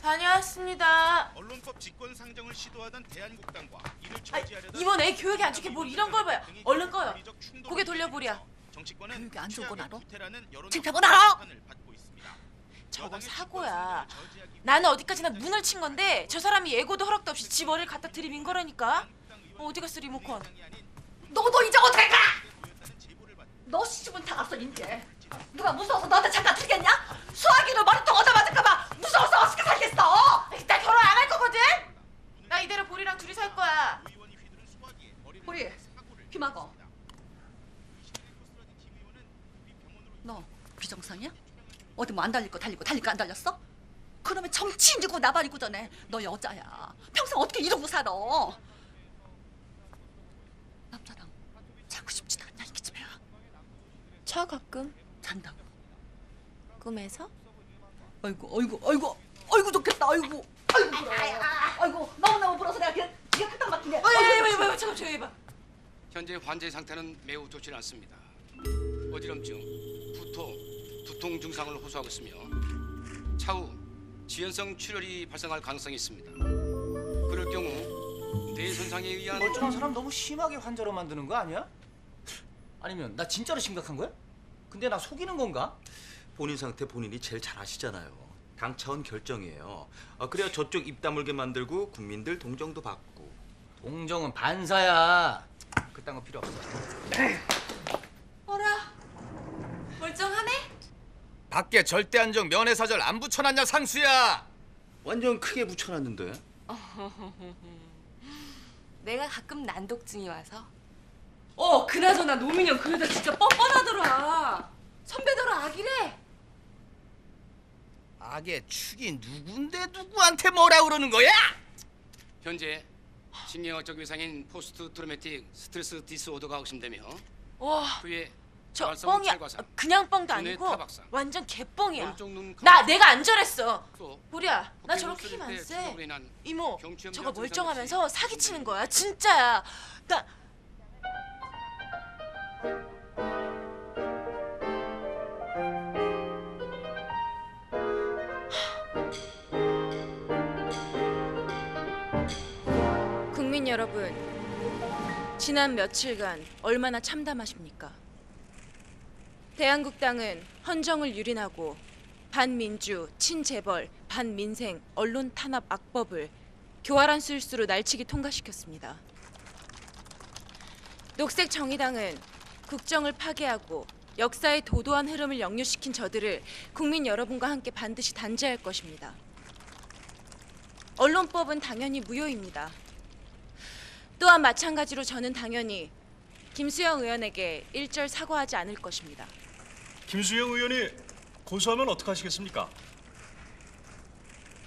다녀왔습니다. 언론법 직권 상정을 시도하던 대한국당과 이를 처지하려던 이번 애 교육이 안 좋게 뭘 이런 걸 봐요. 얼른 꺼요. 고개 돌려 보랴. 정치권은 교육이 안 좋은 건 알아? 여론의 창피한 건 알아? 비판을 받고 있습니다. 저거 여당의 사고야. 직권 상정을 저지하기 나는 어디까지나 문을 친 건데 저 사람이 예고도 허락도 없이 지 머리를 갖다 들이민 거라니까. 어디 갔어 리모컨? 너도 이제 어떻게 가? 보였다는 제보를 받고 너 시집은 다 갔어 이제. 누가 무서워서 너한테 잠깐 들겠냐? 수학이를 머리통 얻어맞을까봐 무서워서 어떻게 살겠어? 나 결혼 안 할 거거든. 나 이대로 보리랑 둘이 살 거야. 의원이 휘두른 수박이 머리를 보리, 사고를 귀 막어. 김 의원은 우리 병원으로 너 비정상이야? 어디 뭐 안 달릴 거 달리고 달릴 거 안 달렸어? 그러면 정치인이고 나발이고 전에 너 여자야. 평생 어떻게 이러고 살아? 남자랑 자고 싶지도 않냐 이 기집애야. 차 가끔 잔다고. 꿈에서? 아이고 좋겠다. 아이고 불어. 아이고 너무너무 불어서 내가 기가 탁탁 막히네. 왜 잠깐 조용히 해봐. 현재 환자의 상태는 매우 좋지 않습니다. 어지럼증, 두통 증상을 호소하고 있으며 차후 지연성 출혈이 발생할 가능성이 있습니다. 그럴 경우 뇌 손상에 의한 멀쩡한 사람 너무 심하게 환자로 만드는 거 아니야? 아니면 나 진짜로 심각한 거야? 근데 나 속이는 건가? 본인 상태 본인이 제일 잘 아시잖아요. 당 차원 결정이에요. 그래야 저쪽 입 다물게 만들고 국민들 동정도 받고. 동정은 반사야. 그딴 거 필요 없어. 어라 멀쩡하네? 밖에 절대 안정 면회사절 안 붙여놨냐 상수야. 완전 크게 붙여놨는데. 내가 가끔 난독증이 와서. 그나저나 노민영 그 여자 진짜 뻔뻔하더라. 선배더러 아기래. 악의 축이 누군데 누구한테 뭐라 그러는 거야? 현재 신경학적 외상인 포스트 트로매틱 스트레스 디스오더가 의심되며 와, 그의 저 발성 뻥이야. 찰과상, 그냥 뻥도 눈의 아니고 타박상, 완전 개뻥이야. 오른쪽 눈 내가 안 저랬어. 또 보리야, 나 어깨 저렇게 힘 힘 안 때 세. 충격으로 인한 이모, 경추염 저거 증상 멀쩡하면서 역시 사기치는 거야. 진짜야. 나 국민 여러분, 지난 며칠간 얼마나 참담하십니까? 대한국당은 헌정을 유린하고 반민주, 친재벌, 반민생, 언론 탄압 악법을 교활한 술수로 날치기 통과시켰습니다. 녹색 정의당은 국정을 파괴하고 역사의 도도한 흐름을 역류시킨 저들을 국민 여러분과 함께 반드시 단죄할 것입니다. 언론법은 당연히 무효입니다. 또한 마찬가지로 저는 당연히 김수영 의원에게 일절 사과하지 않을 것입니다. 김수영 의원이 고소하면 어떡하시겠습니까?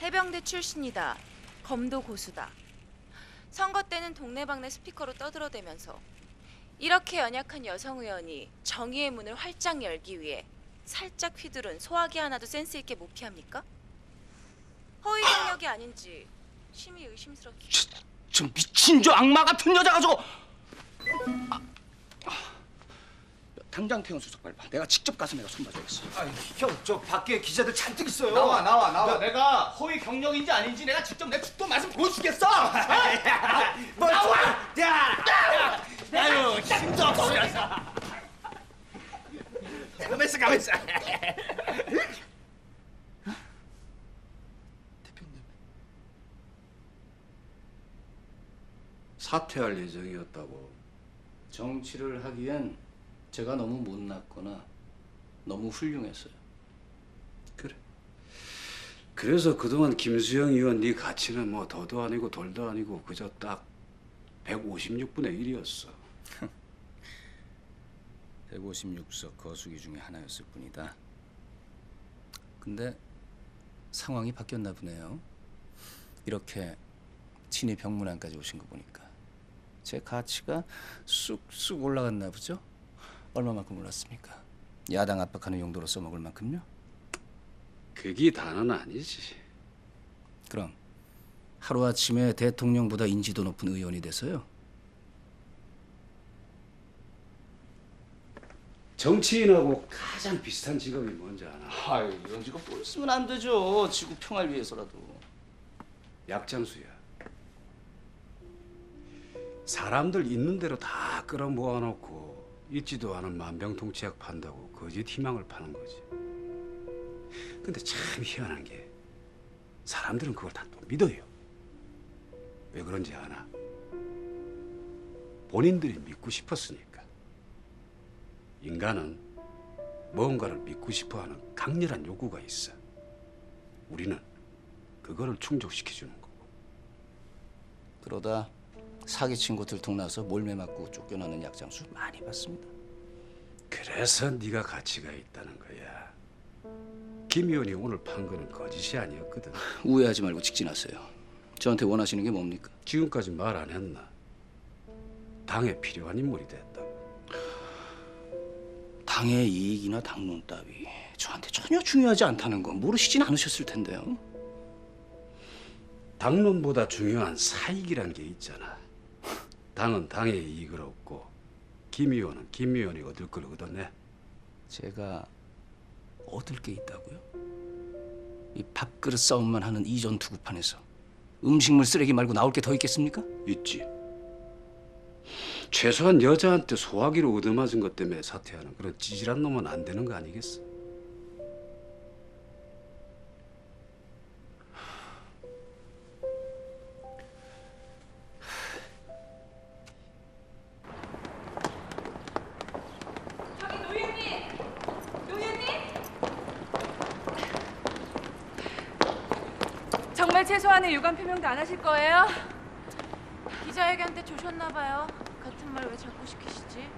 해병대 출신이다. 검도 고수다. 선거 때는 동네방네 스피커로 떠들어대면서 이렇게 연약한 여성 의원이 정의의 문을 활짝 열기 위해 살짝 휘두른 소화기 하나도 센스 있게 못 피합니까? 허위 경력이 아닌지 심히 의심스럽습니다. 저 미친 저 악마 같은 여자가 저거. 당장 태원 수석 밟아. 내가 직접 가서 내가 손봐줘야겠어. 형, 저 밖에 기자들 잔뜩 있어요. 나와. 내가 허위 경력인지 아닌지 내가 직접 내 죽도 맛을 보여주겠어. 뭐, 나와! 야! 아유 힘들어 버려서. 가만있어. 사퇴할 예정이었다고. 정치를 하기엔 제가 너무 못났거나 너무 훌륭했어요. 그래. 그래서 그동안 김수영 의원 네 가치는 뭐 더도 아니고 덜도 아니고 그저 딱 156분의 1이었어. 156석 거수기 중에 하나였을 뿐이다. 근데 상황이 바뀌었나 보네요. 이렇게 친히 병문안까지 오신 거 보니까 제 가치가 쑥쑥 올라갔나 보죠? 얼마만큼 올랐습니까? 야당 압박하는 용도로 써먹을 만큼요? 그게 다는 아니지. 그럼 하루아침에 대통령보다 인지도 높은 의원이 돼서요? 정치인하고 가장 비슷한 직업이 뭔지 아나? 아유 이런 직업 또 있으면 안 되죠. 지구 평화를 위해서라도. 약장수야. 사람들 있는 대로 다 끌어모아놓고 있지도 않은 만병통치약 판다고 거짓 희망을 파는 거지. 근데 참 희한한 게 사람들은 그걸 다 또 믿어요. 왜 그런지 아나? 본인들이 믿고 싶었으니까. 인간은 무언가를 믿고 싶어하는 강렬한 욕구가 있어. 우리는 그거를 충족시켜주는 거고. 그러다 사기친 곳 들통나서 몰매 맞고 쫓겨나는 약장수 많이 봤습니다. 그래서 네가 가치가 있다는 거야. 김 의원이 오늘 판 거는 거짓이 아니었거든. 우회하지 말고 직진하세요. 저한테 원하시는 게 뭡니까? 지금까지 말 안 했나? 당에 필요한 인물이 됐다고. 당의 이익이나 당론 따위 저한테 전혀 중요하지 않다는 건 모르시진 않으셨을 텐데요. 당론보다 중요한 사익이란 게 있잖아. 당은 당의 이익을 얻고 김 의원은 김 의원이 얻을 걸 얻었네. 제가 얻을 게 있다고요? 이 밥그릇 싸움만 하는 이전 투구판에서 음식물 쓰레기 말고 나올 게 더 있겠습니까? 있지. 최소한 여자한테 소화기로 얻어맞은 것 때문에 사퇴하는 그런 찌질한 놈은 안 되는 거 아니겠어? 저기 노예님! 노예님! 정말 최소한의 유감 표명도 안 하실 거예요? 기자회견 때 조셨나 봐요. 같은 말 왜 자꾸 시키시지?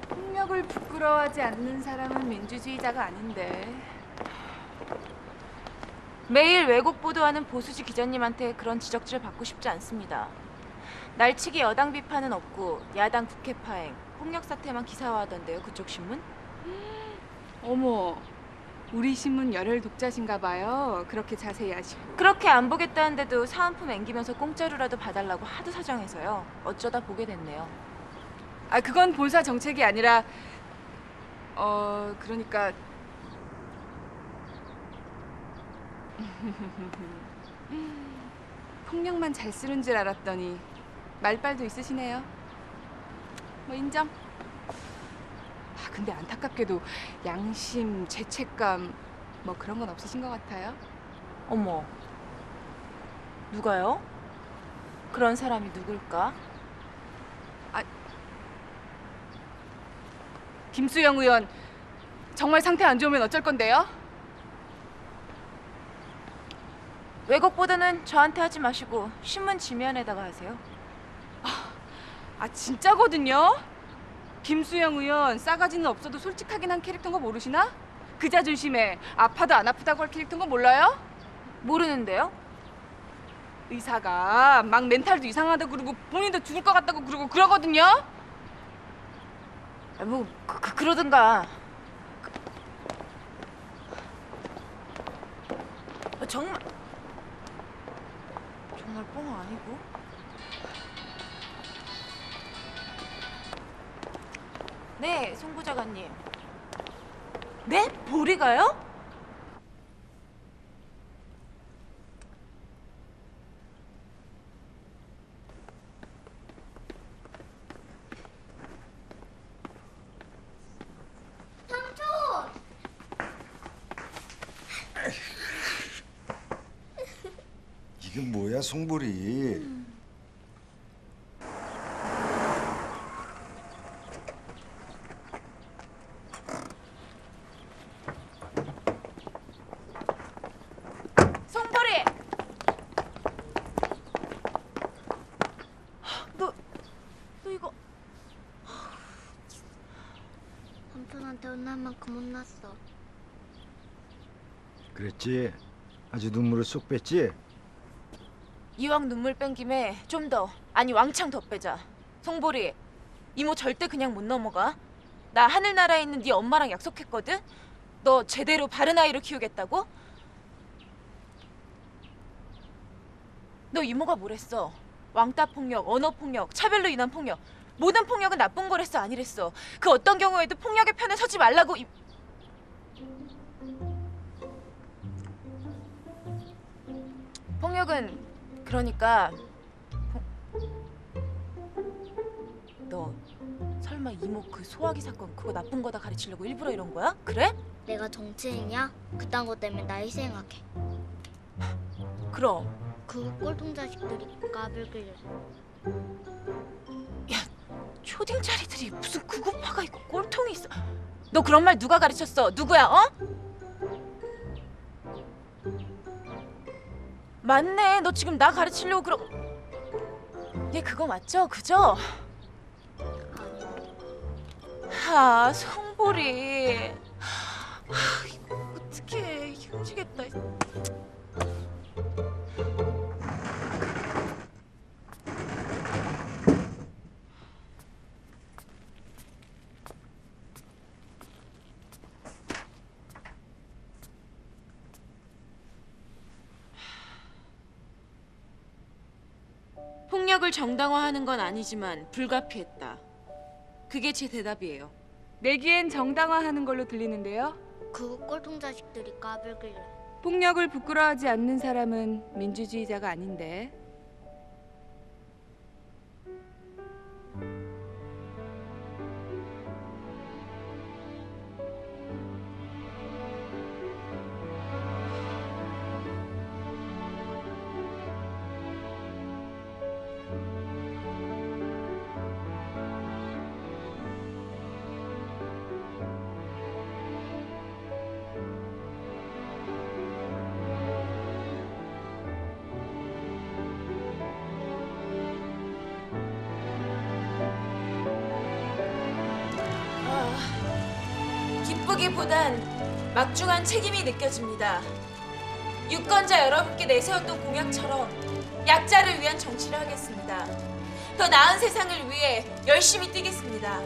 폭력을 부끄러워하지 않는 사람은 민주주의자가 아닌데. 매일 왜곡 보도하는 보수지 기자님한테 그런 지적질을 받고 싶지 않습니다. 날치기 여당 비판은 없고 야당 국회 파행, 폭력 사태만 기사화하던데요. 그쪽 신문? 어머, 우리 신문 열혈 독자신가 봐요. 그렇게 자세히 아시고. 그렇게 안 보겠다는데도 사은품 앵기면서 공짜로라도 봐달라고 하도 사정해서요. 어쩌다 보게 됐네요. 아, 그건 본사 정책이 아니라 그러니까 폭력만 잘 쓰는 줄 알았더니 말빨도 있으시네요. 뭐 인정. 아, 근데 안타깝게도 양심, 죄책감 뭐 그런 건 없으신 것 같아요. 어머, 누가요? 그런 사람이 누굴까? 김수영 의원, 정말 상태 안 좋으면 어쩔 건데요? 왜곡 보도는 저한테 하지 마시고 신문 지면에다가 하세요. 아, 진짜거든요? 김수영 의원, 싸가지는 없어도 솔직하긴 한 캐릭터인 거 모르시나? 그 자존심에 아파도 안 아프다고 할 캐릭터인 거 몰라요? 모르는데요? 의사가 막 멘탈도 이상하다고 그러고 본인도 죽을 것 같다고 그러고 그러거든요? 뭐 그러든가. 정말 뻥 아니고? 네, 송 부장관님. 네? 보리가요? 이게 뭐야, 송보리? 송보리! 너 이거 삼촌한테 혼날 만큼 혼났어. 그랬지? 아주 눈물을 쏙 뺐지? 이왕 눈물 뺀 김에 좀 더, 아니 왕창 더 빼자. 송보리, 이모 절대 그냥 못 넘어가. 나 하늘나라에 있는 네 엄마랑 약속했거든? 너 제대로 바른 아이로 키우겠다고? 너 이모가 뭐랬어? 왕따 폭력, 언어 폭력, 차별로 인한 폭력. 모든 폭력은 나쁜 거랬어, 아니랬어? 그 어떤 경우에도 폭력의 편에 서지 말라고. 폭력은 그러니까 너 설마 이모 그 소화기 사건 그거 나쁜 거다 가르치려고 일부러 이런 거야? 그래? 내가 정치인이야? 그딴 거 때문에 나 희생하게. 그럼 그 꼴통 자식들이 까불길래. 초딩짜리들이 무슨 구구파가 있고 꼴통이 있어. 너 그런 말 누가 가르쳤어? 누구야? 어? 맞네. 너 지금 나 가르치려고 얘 그거 맞죠? 그죠? 아, 성보리. 이거 어떡해. 힘지겠다. 폭력을 정당화하는 건 아니지만 불가피했다. 그게 제 대답이에요. 내기엔 정당화하는 걸로 들리는데요. 그 꼴통 자식들이 까불길래. 폭력을 부끄러워하지 않는 사람은 민주주의자가 아닌데. 기쁘기보단 막중한 책임이 느껴집니다. 유권자 여러분께 내세웠던 공약처럼 약자를 위한 정치를 하겠습니다. 더 나은 세상을 위해 열심히 뛰겠습니다.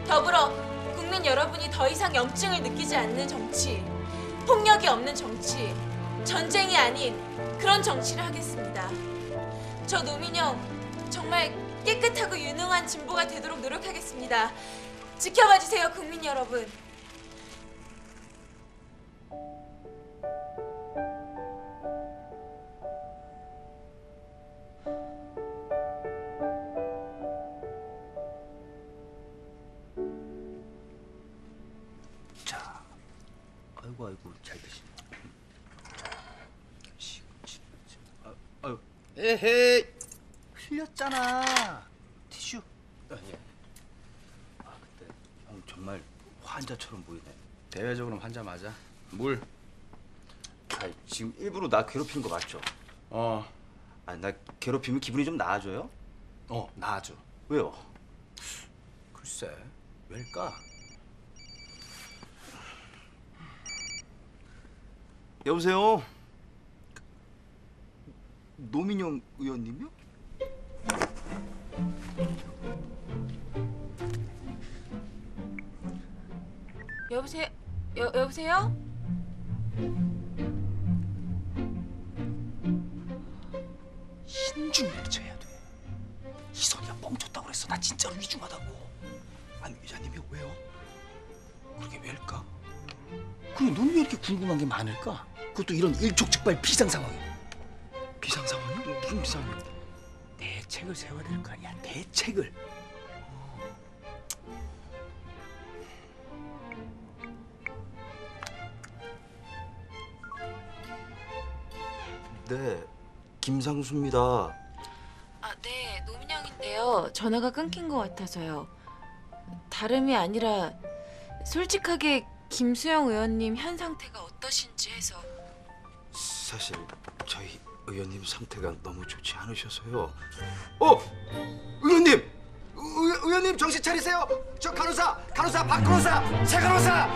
더불어 국민 여러분이 더 이상 염증을 느끼지 않는 정치, 폭력이 없는 정치, 전쟁이 아닌 그런 정치를 하겠습니다. 저 노민영 정말 깨끗하고 유능한 진보가 되도록 노력하겠습니다. 지켜봐 주세요, 국민 여러분. 자, 아이고 잘 드시네. 아유, 에헤이, 흘렸잖아. 티슈. 예. 아, 근데 형 정말 환자처럼 보이네. 대외적으로는 환자 맞아. 물. 아, 지금 일부러 나 괴롭히는 거 맞죠? 아니, 나 괴롭히면 기분이 좀 나아져요? 나아져. 왜요? 글쎄, 왜일까? 여보세요? 노민영 의원님이요? 여보세요? 여보세요? 신중히 외쳐야 돼. 희선이가 뻥쳤다고 그랬어. 나 진짜로 위중하다고. 아니 기자님이 왜요? 그게 왜일까? 그리고 넌 왜 이렇게 궁금한 게 많을까? 그것도 이런 일촉즉발 비상 상황에. 비상 상황이요? 무슨 비상이요? 대책을 세워야 될 거 아니야. 대책을. 네, 김상수입니다. 아, 네, 노민영인데요. 전화가 끊긴 것 같아서요. 다름이 아니라 솔직하게 김수영 의원님 현 상태가 어떠신지 해서. 사실 저희 의원님 상태가 너무 좋지 않으셔서요. 의원님! 의원님 정신 차리세요. 저 간호사 박간호사 새 간호사.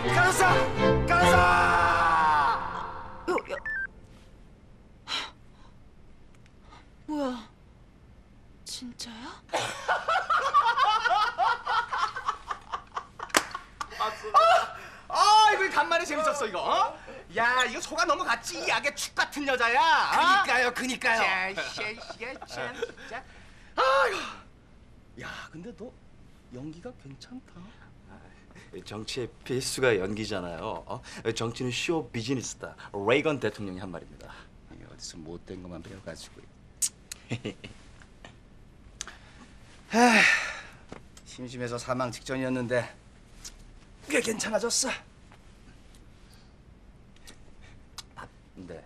뭐야? 진짜야? 이거 간만에 재밌었어 이거. 어? 야, 이거 속아 넘어갔지. 이 약의 축 같은 여자야. 그니까요. 참 진짜. 아유. 야, 근데 너 연기가 괜찮다. 정치의 필수가 연기잖아요. 정치는 쇼 비즈니스다. 레이건 대통령이 한 말입니다. 이게 어디서 못된 것만 배워가지고. 하, 심심해서 사망 직전이었는데 꽤 괜찮아졌어. 네.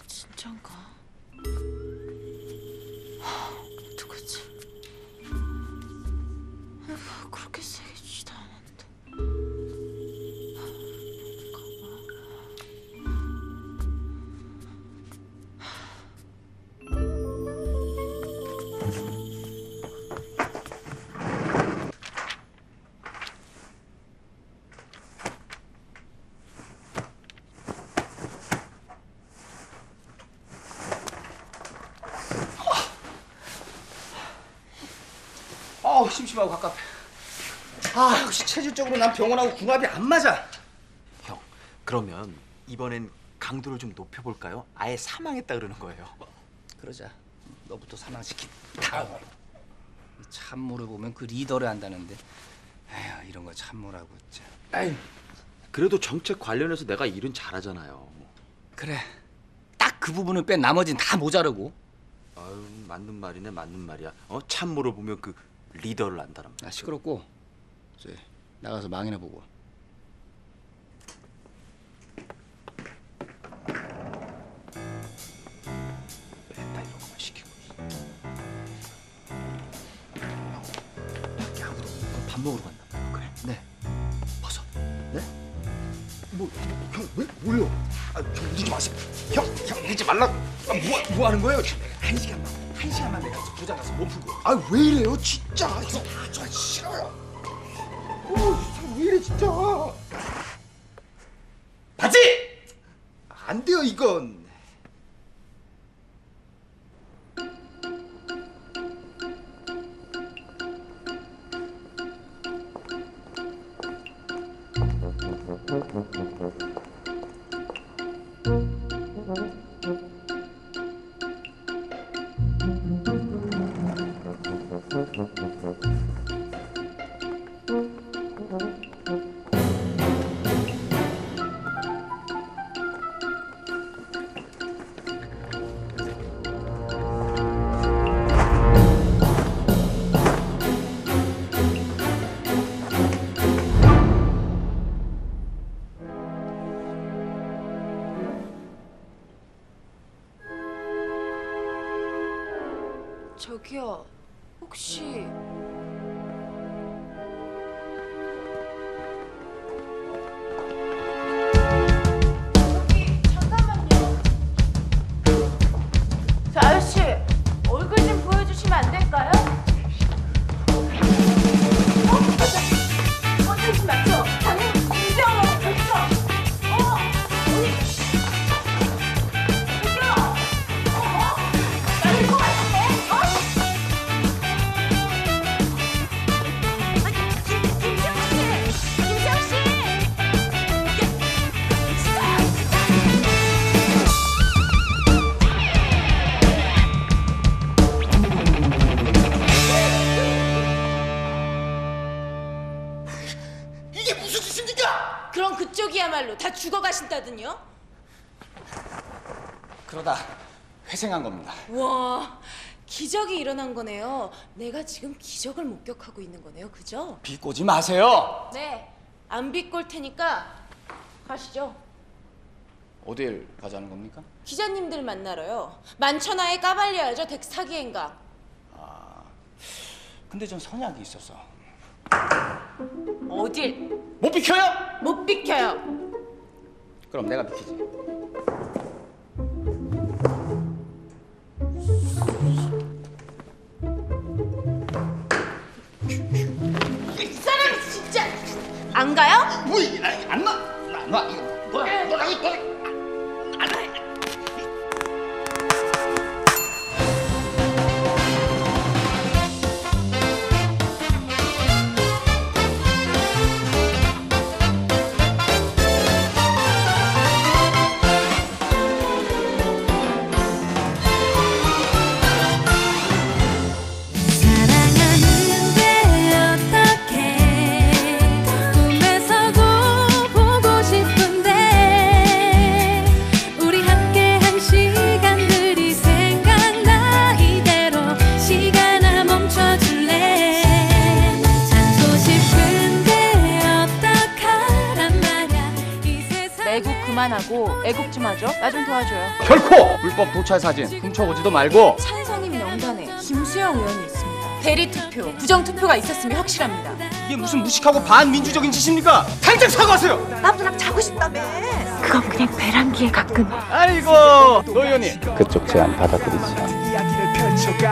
진짠가? 어떡하지? 그렇게 세게 주지도 않았는데. 심심하고 갑갑해. 역시 체질적으로 난 병원하고 궁합이 안 맞아. 형, 그러면 이번엔 강도를 좀 높여볼까요? 아예 사망했다 그러는 거예요. 그러자. 너부터 사망시킨 다음으로. 참모를 보면 그 리더를 한다는데, 에휴, 이런 거 참모라고 진짜. 에이, 그래도 정책 관련해서 내가 일은 잘하잖아요. 그래. 딱 그 부분을 뺀 나머진 다 모자르고. 아유, 맞는 말이네, 맞는 말이야. 참모를 보면 그 리더를 안다는 말. 시끄럽고 이제 나가서 망이나 보고. 맨날 이런 것만 시키고. 밖에 아무도 없고 밥 먹으러 간다. 그래. 네. 벗어. 네? 형, 왜? 뭐요? 저 늦지 마세요. 형, 늦지 말라. 뭐 하는 거예요? 한 시간만 내가 도장 가서 몸 풀고. 왜 이래요, 진짜? 저 싫어요. 왜 이래, 진짜? 바지! 안 돼요, 이건. 저기요, 혹시 잠깐만요. 저 아저씨, 얼굴 좀 보여주시면 안 될까요? 어떻게 맞죠? 당연히 김정은 그렇죠? 언니. 이게 무슨 짓입니까? 그럼 그쪽이야말로 다 죽어가신다더니요? 그러다 회생한 겁니다. 와, 기적이 일어난 거네요. 내가 지금 기적을 목격하고 있는 거네요, 그죠? 비꼬지 마세요. 네, 안 비꼴 테니까 가시죠. 어딜 가자는 겁니까? 기자님들 만나러요. 만천하에 까발려야죠, 덱사기행각. 근데 전 선약이 있어서. 어딜? 못 비켜요? 못 비켜요. 그럼 내가 비키지. 이 사람 진짜 안 가요? 뭐, 안 나? 안 나. 이거 너랑 사랑하는데 어떡해 꿈에서도 그만하고 애국 좀 하죠. 나 좀 도와줘요. 결코 불법 도찰 사진 훔쳐오지도 말고. 찬성이 명단에 김수영 의원이 있습니다. 대리 투표, 부정 투표가 있었음이 확실합니다. 이게 무슨 무식하고 반민주적인 짓입니까? 당장 사과하세요. 남들랑 자고 싶다며. 그건 그냥 배란기에 가끔. 아이고 노 의원님. 그쪽 제안 받아들이지. 이야기를 펼쳐가